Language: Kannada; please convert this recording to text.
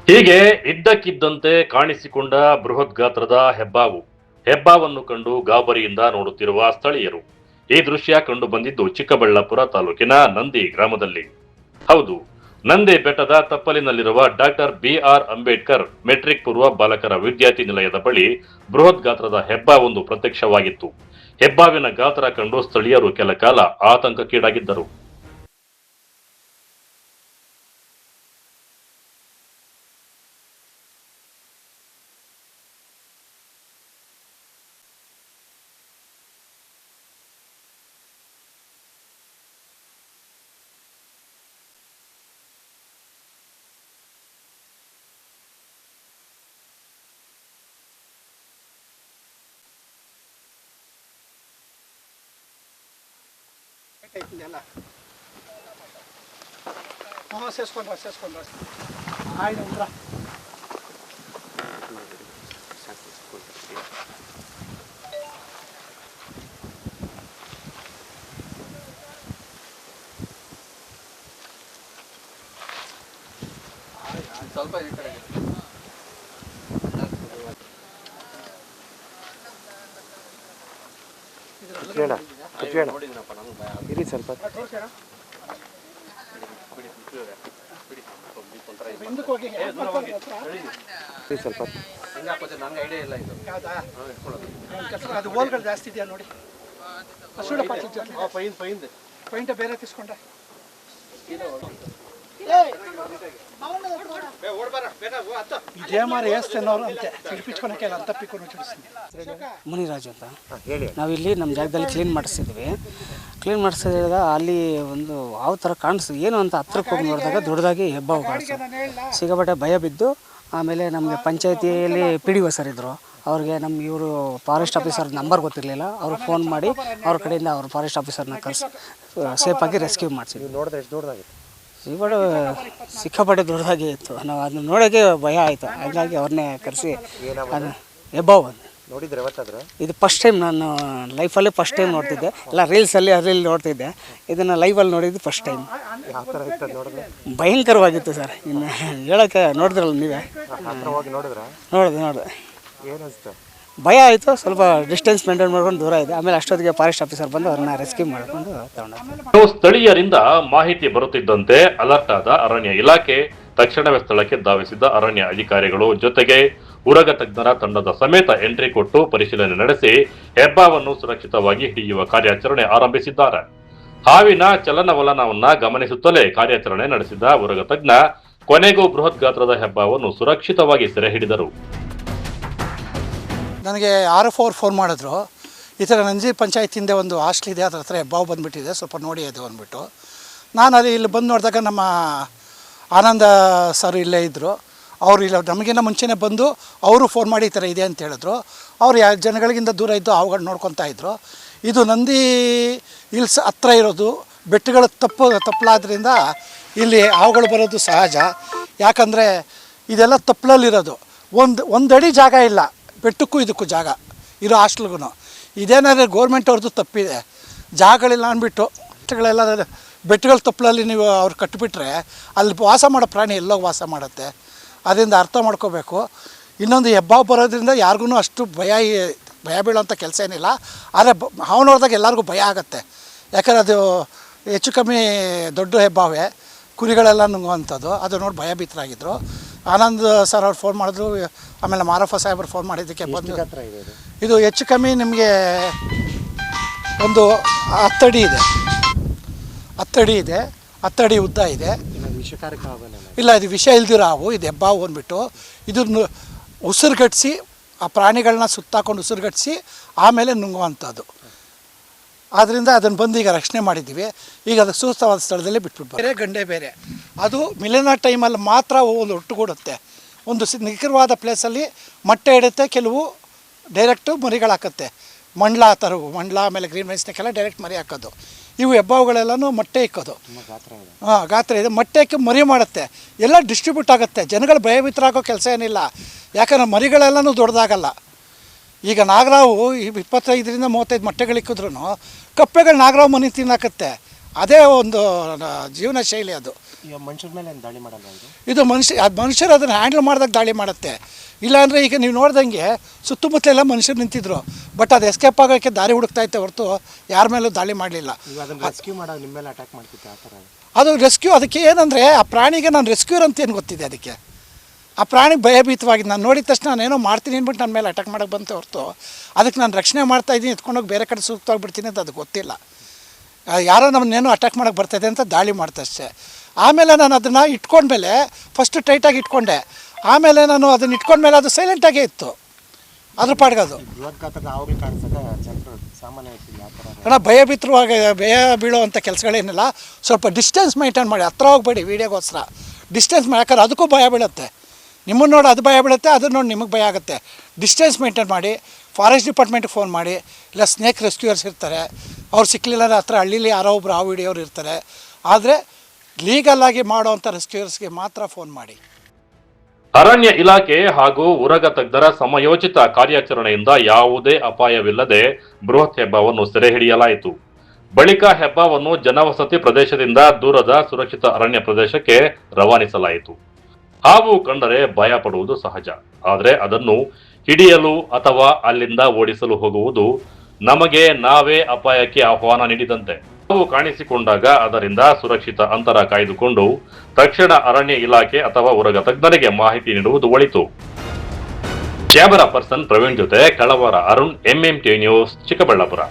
ಹೀಗೆ ಇದ್ದಕ್ಕಿದ್ದಂತೆ ಕಾಣಿಸಿಕೊಂಡ ಬೃಹತ್ ಗಾತ್ರದ ಹೆಬ್ಬಾವು. ಹೆಬ್ಬಾವನ್ನು ಕಂಡು ಗಾಬರಿಯಿಂದ ನೋಡುತ್ತಿರುವ ಸ್ಥಳೀಯರು. ಈ ದೃಶ್ಯ ಕಂಡು ಬಂದಿದ್ದು ಚಿಕ್ಕಬಳ್ಳಾಪುರ ತಾಲೂಕಿನ ನಂದಿ ಗ್ರಾಮದಲ್ಲಿ. ಹೌದು, ನಂದಿ ಬೆಟ್ಟದ ತಪ್ಪಲಿನಲ್ಲಿರುವ ಡಾಕ್ಟರ್ ಬಿಆರ್ ಅಂಬೇಡ್ಕರ್ ಮೆಟ್ರಿಕ್ ಪೂರ್ವ ಬಾಲಕರ ವಿದ್ಯಾರ್ಥಿ ನಿಲಯದ ಬಳಿ ಬೃಹತ್ ಗಾತ್ರದ ಹೆಬ್ಬಾವೊಂದು ಪ್ರತ್ಯಕ್ಷವಾಗಿತ್ತು. ಹೆಬ್ಬಾವಿನ ಗಾತ್ರ ಕಂಡು ಸ್ಥಳೀಯರು ಕೆಲ ಕಾಲ ಆತಂಕಕ್ಕೀಡಾಗಿದ್ದರು. ಸೇರಿಸ್ಕೊಂಡ್ರ ಆಯ್ತು ಉಂದ್ರ ಸ್ವಲ್ಪ ಈ ಕಡೆ ಇರಿ ಸ್ವಲ್ಪ ಸ್ವಲ್ಪ ನಂಗೆ ಐಡಿಯಾ ಇಲ್ಲ ಇದು ಅದು ಹೋಲ್ಗಳು ಜಾಸ್ತಿ ಇದೆಯಾ ನೋಡಿ. ಪೈಂಟ್ ಬೇರೆ ತಿಸ್ಕೊಂಡ್ರೆ ಇದೇ ಮಾರಿ ಏಸ್ತೇನವ್ರು ಅಂತೆ ಸಿಡಿಪಿಚ್ಕೊಳಕ್ಕೆ ಅಂತ ಪಿಕ್ಕೊಂಡು ಚುಡಿಸ್ತೀನಿ. ಮುನಿರಾಜು ಅಂತ ನಾವಿಲ್ಲಿ ನಮ್ಮ ಜಾಗದಲ್ಲಿ ಕ್ಲೀನ್ ಮಾಡಿಸ್ತಿದ್ವಿ. ಕ್ಲೀನ್ ಮಾಡಿಸಿದಾಗ ಅಲ್ಲಿ ಒಂದು ಯಾವ ಥರ ಕಾಣಿಸ್ತು ಏನು ಅಂತ ಹತ್ರಕ್ಕೆ ಹೋಗಿ ನೋಡಿದಾಗ ದೊಡ್ಡದಾಗಿ ಹೆಬ್ಬಾವು ಕಾಣಿಸ್ತು. ಸಿಕ್ಕಾಪಟ್ಟೆ ಭಯ ಬಿದ್ದು ಆಮೇಲೆ ನಮಗೆ ಪಂಚಾಯತಿಯಲ್ಲಿ ಪಿ ಡಿ ಒ ಸರ್ ಇದ್ದರು. ಅವ್ರಿಗೆ ಇವರು ಫಾರೆಸ್ಟ್ ಆಫೀಸರ್ ನಂಬರ್ ಗೊತ್ತಿರಲಿಲ್ಲ. ಅವ್ರು ಫೋನ್ ಮಾಡಿ ಅವ್ರ ಕಡೆಯಿಂದ ಅವ್ರು ಫಾರೆಸ್ಟ್ ಆಫೀಸರ್ನ ಕಳಿಸಿ ಸೇಫಾಗಿ ರೆಸ್ಕ್ಯೂ ಮಾಡಿಸಿದ್ವಿ. ನೋಡಿದ್ರೆ ಎಷ್ಟು ದೊಡ್ಡದಾಗಿತ್ತು? ಇವಾಗ ಸಿಕ್ಕಾಪಟ್ಟೆ ದೊಡ್ಡದಾಗಿ ಇತ್ತು. ನಾವು ಅದನ್ನ ನೋಡೋಕ್ಕೆ ಭಯ ಆಯಿತು. ಹಾಗಾಗಿ ಅವ್ರನ್ನೇ ಕರೆಸಿ ಅದು ಹೆಬ್ಬಾವು ನೋಡಿದ್ರೆ ಯಾವತ್ತಾದ್ರು? ಇದು ಫಸ್ಟ್ ಟೈಮ್ ನಾನು ಲೈಫಲ್ಲಿ ಫಸ್ಟ್ ಟೈಮ್ ನೋಡ್ತಿದ್ದೆ. ಎಲ್ಲ ರೀಲ್ಸಲ್ಲಿ ಅದರಲ್ಲಿ ನೋಡ್ತಿದ್ದೆ. ಇದನ್ನು ಲೈವಲ್ಲಿ ನೋಡಿದ್ದು ಫಸ್ಟ್ ಟೈಮ್. ಯಾವ ಥರ ಇತ್ತು ನೋಡಿದ್ರೆ? ಭಯಂಕರವಾಗಿತ್ತು ಸರ್. ಇನ್ನು ಹೇಳೋಕ್ಕೆ ನೋಡಿದ್ರಲ್ಲ ನೀವೇ. ನೋಡಿದೆ ಏನು ಅನಿಸ್ತು? ಭಯ ಆಯಿತು. ಸ್ವಲ್ಪ ಡಿಸ್ಟೆನ್ಸ್ ಮೇಂಟೈನ್ ಮಾಡ್ಕೊಂಡು ದೂರ ಇದೆ. ಆಮೇಲೆ ಅಷ್ಟೊತ್ತಿಗೆ ಫಾರೆಸ್ಟ್ ಆಫೀಸರ್ ಬಂದು ಅವ್ರನ್ನ ರೆಸ್ಕ್ಯೂ ಮಾಡಿಕೊಂಡು ತಗೊಂಡು. ಸ್ಥಳೀಯರಿಂದ ಮಾಹಿತಿ ಬರುತ್ತಿದ್ದಂತೆ ಅಲರ್ಟ್ ಆದ ಅರಣ್ಯ ಇಲಾಖೆ ತಕ್ಷಣವೇ ಸ್ಥಳಕ್ಕೆ ಧಾವಿಸಿದ ಅರಣ್ಯ ಅಧಿಕಾರಿಗಳು ಜೊತೆಗೆ ಉರಗ ತಜ್ಞರ ತಂಡದ ಸಮೇತ ಎಂಟ್ರಿ ಕೊಟ್ಟು ಪರಿಶೀಲನೆ ನಡೆಸಿ ಹೆಬ್ಬಾವನ್ನು ಸುರಕ್ಷಿತವಾಗಿ ಹಿಡಿಯುವ ಕಾರ್ಯಾಚರಣೆ ಆರಂಭಿಸಿದ್ದಾರೆ. ಹಾವಿನ ಚಲನವಲನವನ್ನ ಗಮನಿಸುತ್ತಲೇ ಕಾರ್ಯಾಚರಣೆ ನಡೆಸಿದ ಉರಗ ತಜ್ಞ ಕೊನೆಗೂ ಬೃಹತ್ ಗಾತ್ರದ ಹೆಬ್ಬಾವನ್ನು ಸುರಕ್ಷಿತವಾಗಿ ಸೆರೆ ಹಿಡಿದರು. ನನಗೆ RF ಫೋನ್ ಮಾಡಿದ್ರು, ಈ ಥರ ನಂಜಿ ಪಂಚಾಯತಿಂದ ಒಂದು ಹಾಸ್ಟೆಲ್ ಇದೆ, ಅದ್ರ ಹತ್ರ ಹೆಬ್ಬಾವು ಬಂದುಬಿಟ್ಟಿದೆ, ಸ್ವಲ್ಪ ನೋಡಿ ಅದು ಅಂದ್ಬಿಟ್ಟು. ನಾನು ಅಲ್ಲಿ ಇಲ್ಲಿ ಬಂದು ನೋಡಿದಾಗ ನಮ್ಮ ಆನಂದ ಸರ್ ಇಲ್ಲೇ ಇದ್ದರು. ಅವರು ಇಲ್ಲ ನಮಗಿನ್ನ ಮುಂಚೆನೇ ಬಂದು ಅವರು ಫೋನ್ ಮಾಡಿ ಈ ಥರ ಇದೆ ಅಂತ ಹೇಳಿದ್ರು. ಅವರು ಜನಗಳಿಗಿಂತ ದೂರ ಇದ್ದು ಹಾವುಗಳು ನೋಡ್ಕೊತಾ ಇದ್ದರು. ಇದು ನಂದಿ ಹಿಲ್ಸ್ ಹತ್ರ ಇರೋದು, ಬೆಟ್ಟಗಳು ತಪ್ಪಲಾದ್ರಿಂದ ಇಲ್ಲಿ ಹಾವುಗಳು ಬರೋದು ಸಹಜ. ಯಾಕಂದರೆ ಇದೆಲ್ಲ ತಪ್ಪಲಲ್ಲಿರೋದು, ಒಂದು ಅಡಿ ಜಾಗ ಇಲ್ಲ ಬೆಟ್ಟಕ್ಕೂ ಇದಕ್ಕೂ ಜಾಗ ಇರೋ ಹಾಸ್ಟೆಲ್ಗೂ. ಇದೇನಾದ್ರೆ ಗೋರ್ಮೆಂಟ್ ಅವ್ರದ್ದು ತಪ್ಪಿದೆ, ಜಾಗಗಳಿಲ್ಲ ಅಂದ್ಬಿಟ್ಟು ಬೆಟ್ಟಗಳ ತಪ್ಪಲಲ್ಲಿ ನೀವು ಅವ್ರು ಕಟ್ಟಿಬಿಟ್ರೆ ಅಲ್ಲಿ ವಾಸ ಮಾಡೋ ಪ್ರಾಣಿ ಎಲ್ಲೋಗಿ ವಾಸ ಮಾಡುತ್ತೆ. ಅದರಿಂದ ಅರ್ಥ ಮಾಡ್ಕೋಬೇಕು. ಇನ್ನೊಂದು ಹೆಬ್ಬಾವು ಬರೋದ್ರಿಂದ ಯಾರಿಗೂ ಅಷ್ಟು ಭಯ ಬೀಳೋಂಥ ಕೆಲಸ ಏನಿಲ್ಲ. ಆದರೆ ಹಾವು ನೋಡಿದಾಗ ಎಲ್ಲರಿಗೂ ಭಯ ಆಗುತ್ತೆ. ಯಾಕಂದರೆ ಅದು ಹೆಚ್ಚು ಕಮ್ಮಿ ದೊಡ್ಡ ಹೆಬ್ಬಾವೇ, ಕುರಿಗಳೆಲ್ಲ ನುಂಗುವಂಥದ್ದು. ಅದು ನೋಡಿ ಭಯಭೀತರಾಗಿದ್ದರು. ಆನಂದ್ ಸರ್ ಅವ್ರು ಫೋನ್ ಮಾಡಿದ್ರು, ಆಮೇಲೆ ಮಾರಪ್ಪ ಸಾಹೇಬರು ಫೋನ್ ಮಾಡಿದ್ದಕ್ಕೆ ಬಂದು ಇದು ಹೆಚ್ಚು ಕಮ್ಮಿ ನಿಮಗೆ ಒಂದು 10 ಅಡಿ ಇದೆ, 10 ಅಡಿ ಇದೆ, 10 ಅಡಿ ಉದ್ದ ಇದೆ. ಇಲ್ಲ, ಇದು ವಿಷ ಇಲ್ದಿರೋ ಹಾವು, ಇದು ಹೆಬ್ಬಾವು ಅಂದ್ಬಿಟ್ಟು ಇದನ್ನು ಉಸಿರುಗಟ್ಟಿಸಿ ಆ ಪ್ರಾಣಿಗಳನ್ನ ಸುತ್ತಾಕೊಂಡು ಉಸಿರುಗಟ್ಟಿಸಿ ಆಮೇಲೆ ನುಂಗುವಂಥದ್ದು. ಆದ್ದರಿಂದ ಅದನ್ನು ಬಂದು ಈಗ ರಕ್ಷಣೆ ಮಾಡಿದ್ದೀವಿ. ಈಗ ಅದು ಸೂಕ್ತವಾದ ಸ್ಥಳದಲ್ಲಿ ಬಿಟ್ಬಿಟ್ಟು ಬೇರೆ ಗಂಡೆ ಬೇರೆ. ಅದು ಮಿಲನ ಟೈಮಲ್ಲಿ ಮಾತ್ರ ಒಂದು ಒಟ್ಟುಗೂಡುತ್ತೆ. ಒಂದು ನಿಖರವಾದ ಪ್ಲೇಸಲ್ಲಿ ಮೊಟ್ಟೆ ಇಡುತ್ತೆ, ಕೆಲವು ಡೈರೆಕ್ಟು ಮರಿಗಳು ಹಾಕುತ್ತೆ. ಮಂಡ್ಲ ಆ ಥರವು ಮಂಡ್ಲ ಆಮೇಲೆ ಗ್ರೀನ್ ಮೆಣಸಿನಕ್ಕೆಲ್ಲ ಡೈರೆಕ್ಟ್ ಮರಿ ಹಾಕೋದು. ಇವು ಹೆಬ್ಬಾವುಗಳೆಲ್ಲನೂ ಮೊಟ್ಟೆ ಇಕ್ಕೋದು. ಗಾತ್ರ ಇದೆ, ಮೊಟ್ಟೆಕ್ಕೆ ಮರಿ ಮಾಡುತ್ತೆ, ಎಲ್ಲ ಡಿಸ್ಟ್ರಿಬ್ಯೂಟ್ ಆಗುತ್ತೆ. ಜನಗಳು ಭಯಭೀತರಾಗೋ ಕೆಲಸ ಏನಿಲ್ಲ, ಯಾಕಂದ್ರೆ ಮರಿಗಳೆಲ್ಲನೂ ದೊಡ್ಡದಾಗಲ್ಲ. ಈಗ ನಾಗರಾವು 25ರಿಂದ 35 ಮೊಟ್ಟೆಗಳಿಕ್ಕಿದ್ರೂ ಕಪ್ಪೆಗಳು ನಾಗರಾವು ಮನೆ ತಿನ್ನಾಕತ್ತೆ. ಅದೇ ಒಂದು ಜೀವನ ಶೈಲಿ ಅದು. ಈಗ ಮನುಷ್ಯರ ಮೇಲೆ ಏನು ದಾಳಿ ಮಾಡಲ್ವಾ ಇದು? ಇದು ಮನುಷ್ಯರು ಅದನ್ನು ಹ್ಯಾಂಡಲ್ ಮಾಡಿದಾಗ ದಾಳಿ ಮಾಡುತ್ತೆ. ಇಲ್ಲಾಂದರೆ ಈಗ ನೀವು ನೋಡ್ದಂಗೆ ಸುತ್ತಮುತ್ತಲೆಲ್ಲ ಮನುಷ್ಯರು ನಿಂತಿದ್ರು, ಬಟ್ ಅದು ಎಸ್ಕೇಪ್ ಆಗೋಕ್ಕೆ ದಾರಿ ಹುಡುಕ್ತಾ ಇತ್ತು ಹೊರತು ಯಾರ ಮೇಲೂ ದಾಳಿ ಮಾಡಲಿಲ್ಲ. ಈಗ ಅದನ್ನು ರೆಸ್ಕ್ಯೂ ಮಾಡೋ ನಿಮ್ಮ ಮೇಲೆ ಅಟ್ಯಾಕ್ ಮಾಡ್ತಿತ್ತು ಆ ಥರ? ಅದು ರೆಸ್ಕ್ಯೂ, ಅದಕ್ಕೆ ಏನಂದರೆ ಆ ಪ್ರಾಣಿಗೆ ನಾನು ರೆಸ್ಕ್ಯೂರ್ ಅಂತ ಏನು ಗೊತ್ತಿದೆ, ಅದಕ್ಕೆ ಆ ಪ್ರಾಣಿಗೆ ಭಯಭೀತವಾಗಿ ನಾನು ನೋಡಿದ ತಕ್ಷಣ ನಾನೇನೋ ಮಾಡ್ತೀನಿ ಅಂದ್ಬಿಟ್ಟು ನನ್ನ ಮೇಲೆ ಅಟ್ಯಾಕ್ ಮಾಡೋಕ್ಕೆ ಬಂತು ಹೊರತು ಅದಕ್ಕೆ ನಾನು ರಕ್ಷಣೆ ಮಾಡ್ತಾಯಿದ್ದೀನಿ, ಎತ್ಕೊಂಡೋಗಿ ಬೇರೆ ಕಡೆ ಸೂಕ್ತವಾಗಿಬಿಡ್ತೀನಿ ಅಂತ ಅದು ಗೊತ್ತಿಲ್ಲ. ಯಾರೋ ನಮ್ಮನ್ನೇನೋ ಅಟ್ಯಾಕ್ ಮಾಡೋಕ್ಕೆ ಬರ್ತಾಯಿದೆ ಅಂತ ದಾಳಿ ಮಾಡ್ತಷ್ಟೇ. ಆಮೇಲೆ ನಾನು ಅದನ್ನು ಇಟ್ಕೊಂಡ್ಮೇಲೆ ಫಸ್ಟು ಟೈಟಾಗಿ ಇಟ್ಕೊಂಡೆ, ಆಮೇಲೆ ನಾನು ಅದನ್ನು ಇಟ್ಕೊಂಡ್ಮೇಲೆ ಅದು ಸೈಲೆಂಟಾಗೇ ಇತ್ತು ಅದ್ರ ಪಾಡ್ಗದು. ಬೃಹತ್ಘಾತಕ ಆವಾಗಲೇ ಕಾಣಿಸೋಕೆ ಜನರು ಸಾಮಾನ್ಯ ಇರ್ತಿಲ್ಲ ಆ ಥರ. ಅಣ್ಣ ಭಯ ಬೀಳೋ ಅಂಥ ಕೆಲಸಗಳೇನಿಲ್ಲ. ಸ್ವಲ್ಪ ಡಿಸ್ಟೆನ್ಸ್ ಮೇಂಟೈನ್ ಮಾಡಿ, ಹತ್ರ ಹೋಗ್ಬೇಡಿ ವೀಡಿಯೋಗೋಸ್ಕರ. ಡಿಸ್ಟೆನ್ಸ್ ಯಾಕಂದ್ರೆ ಅದಕ್ಕೂ ಭಯ ಬೀಳುತ್ತೆ, ನಿಮ್ಮನ್ನು ನೋಡಿ ಅದು ಭಯ ಬೀಳುತ್ತೆ, ಅದನ್ನು ನೋಡಿ ನಿಮಗೆ ಭಯ ಆಗುತ್ತೆ. ಡಿಸ್ಟೆನ್ಸ್ ಮೇಂಟೈನ್ ಮಾಡಿ, ಫಾರೆಸ್ಟ್ ಡಿಪಾರ್ಟ್ಮೆಂಟ್ಗೆ ಫೋನ್ ಮಾಡಿ, ಇಲ್ಲ ಸ್ನೇಕ್ ರೆಸ್ಕ್ಯೂಯರ್ಸ್ ಇರ್ತಾರೆ, ಅವ್ರು ಸಿಕ್ಕಲಿಲ್ಲ ಹತ್ರ ಹಳ್ಳೀಲಿ ಯಾರೋ ಒಬ್ಬರು ಆ ವಿಡಿಯೋರು ಇರ್ತಾರೆ. ಆದರೆ ಲೀಗಲಾಗಿ ಮಾಡೋವಂಥ ರೆಸ್ಕ್ಯೂಯರ್ಸ್ಗೆ ಮಾತ್ರ ಫೋನ್ ಮಾಡಿ. ಅರಣ್ಯ ಇಲಾಖೆ ಹಾಗೂ ಉರಗ ತಜ್ಞರ ಸಮಯೋಚಿತ ಕಾರ್ಯಾಚರಣೆಯಿಂದ ಯಾವುದೇ ಅಪಾಯವಿಲ್ಲದೆ ಬೃಹತ್ ಹೆಬ್ಬಾವನ್ನು ಸೆರೆ ಹಿಡಿಯಲಾಯಿತು. ಬಳಿಕ ಹೆಬ್ಬಾವನ್ನು ಜನವಸತಿ ಪ್ರದೇಶದಿಂದ ದೂರದ ಸುರಕ್ಷಿತ ಅರಣ್ಯ ಪ್ರದೇಶಕ್ಕೆ ರವಾನಿಸಲಾಯಿತು. ಹಾವು ಕಂಡರೆ ಭಯ ಪಡುವುದು ಸಹಜ, ಆದರೆ ಅದನ್ನು ಹಿಡಿಯಲು ಅಥವಾ ಅಲ್ಲಿಂದ ಓಡಿಸಲು ಹೋಗುವುದು ನಮಗೆ ನಾವೇ ಅಪಾಯಕ್ಕೆ ಆಹ್ವಾನ ನೀಡಿದಂತೆ. ಹಾವು ಕಾಣಿಸಿಕೊಂಡಾಗ ಅದರಿಂದ ಸುರಕ್ಷಿತ ಅಂತರ ಕಾಯ್ದುಕೊಂಡು ತಕ್ಷಣ ಅರಣ್ಯ ಇಲಾಖೆ ಅಥವಾ ಉರಗ ತಜ್ಞರಿಗೆ ಮಾಹಿತಿ ನೀಡುವುದು ಒಳಿತು. ಕ್ಯಾಮರಾ ಪರ್ಸನ್ ಪ್ರವೀಣ್ ಜೊತೆ ಕಳವರ ಅರುಣ್, MMT ನ್ಯೂಸ್, ಚಿಕ್ಕಬಳ್ಳಾಪುರ.